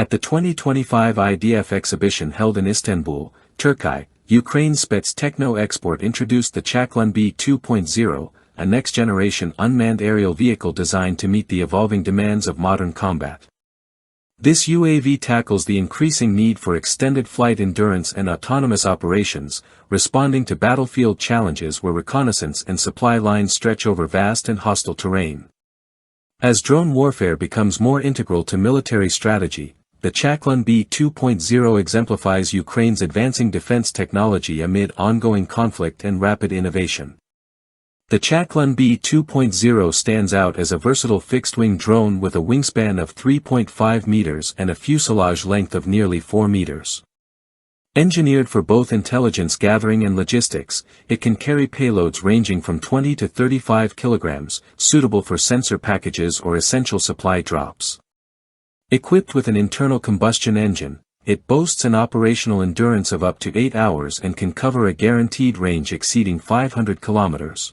At the 2025 IDEF exhibition held in Istanbul, Turkey, Ukraine's Spets Techno export introduced the Chaklun-B 2.0, a next-generation unmanned aerial vehicle designed to meet the evolving demands of modern combat. This UAV tackles the increasing need for extended flight endurance and autonomous operations, responding to battlefield challenges where reconnaissance and supply lines stretch over vast and hostile terrain. As drone warfare becomes more integral to military strategy, the Chaklun-B 2.0 exemplifies Ukraine's advancing defense technology amid ongoing conflict and rapid innovation. The Chaklun-B 2.0 stands out as a versatile fixed-wing drone with a wingspan of 3.5 meters and a fuselage length of nearly 4 meters. Engineered for both intelligence gathering and logistics, it can carry payloads ranging from 20 to 35 kilograms, suitable for sensor packages or essential supply drops. Equipped with an internal combustion engine, it boasts an operational endurance of up to 8 hours and can cover a guaranteed range exceeding 500 kilometers.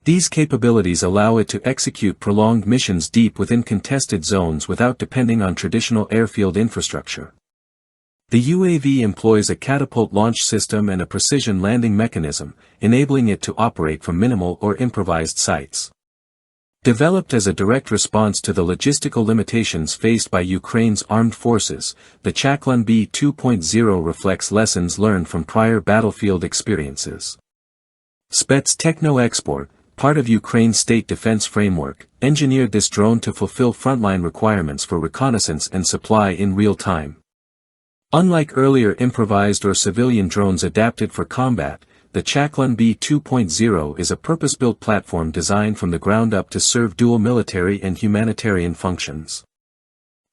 These capabilities allow it to execute prolonged missions deep within contested zones without depending on traditional airfield infrastructure. The UAV employs a catapult launch system and a precision landing mechanism, enabling it to operate from minimal or improvised sites. Developed as a direct response to the logistical limitations faced by Ukraine's armed forces, the Chaklun-B 2.0 reflects lessons learned from prior battlefield experiences. Spets Techno export, part of Ukraine's state defense framework, engineered this drone to fulfill frontline requirements for reconnaissance and supply in real time. Unlike earlier improvised or civilian drones adapted for combat, the Chaklun-B 2.0 is a purpose-built platform designed from the ground up to serve dual military and humanitarian functions.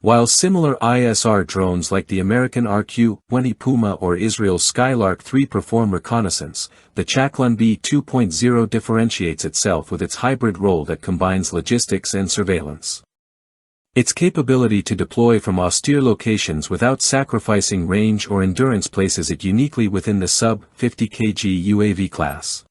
While similar ISR drones like the American RQ-20 Puma or Israel's Skylark 3 perform reconnaissance, the Chaklun-B 2.0 differentiates itself with its hybrid role that combines logistics and surveillance. Its capability to deploy from austere locations without sacrificing range or endurance places it uniquely within the sub-50 kg UAV class.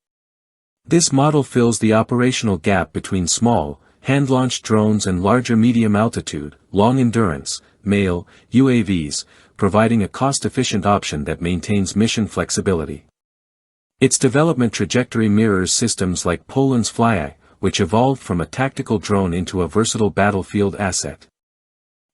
This model fills the operational gap between small, hand-launched drones and larger medium-altitude, long-endurance, MALE, UAVs, providing a cost-efficient option that maintains mission flexibility. Its development trajectory mirrors systems like Poland's Flyeye, which evolved from a tactical drone into a versatile battlefield asset.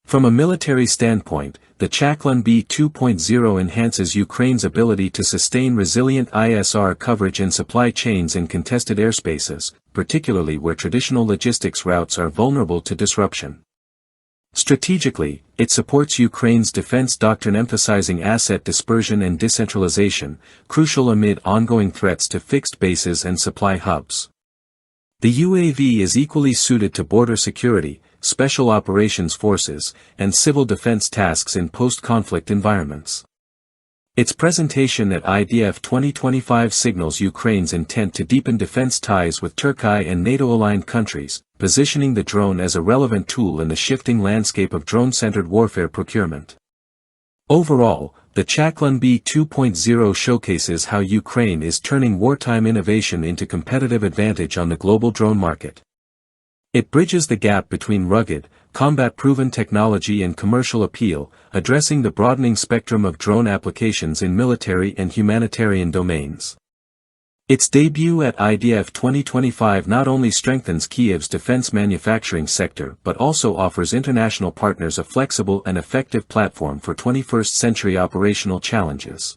From a military standpoint, the Chaklun-B 2.0 enhances Ukraine's ability to sustain resilient ISR coverage and supply chains in contested airspaces, particularly where traditional logistics routes are vulnerable to disruption. Strategically, it supports Ukraine's defense doctrine emphasizing asset dispersion and decentralization, crucial amid ongoing threats to fixed bases and supply hubs. The UAV is equally suited to border security, special operations forces, and civil defense tasks in post-conflict environments. Its presentation at IDEF 2025 signals Ukraine's intent to deepen defense ties with Turkey and NATO-aligned countries, positioning the drone as a relevant tool in the shifting landscape of drone-centered warfare procurement. Overall, the Chaklun-B 2.0 showcases how Ukraine is turning wartime innovation into competitive advantage on the global drone market. It bridges the gap between rugged, combat-proven technology and commercial appeal, addressing the broadening spectrum of drone applications in military and humanitarian domains. Its debut at IDEF 2025 not only strengthens Kyiv's defense manufacturing sector but also offers international partners a flexible and effective platform for 21st-century operational challenges.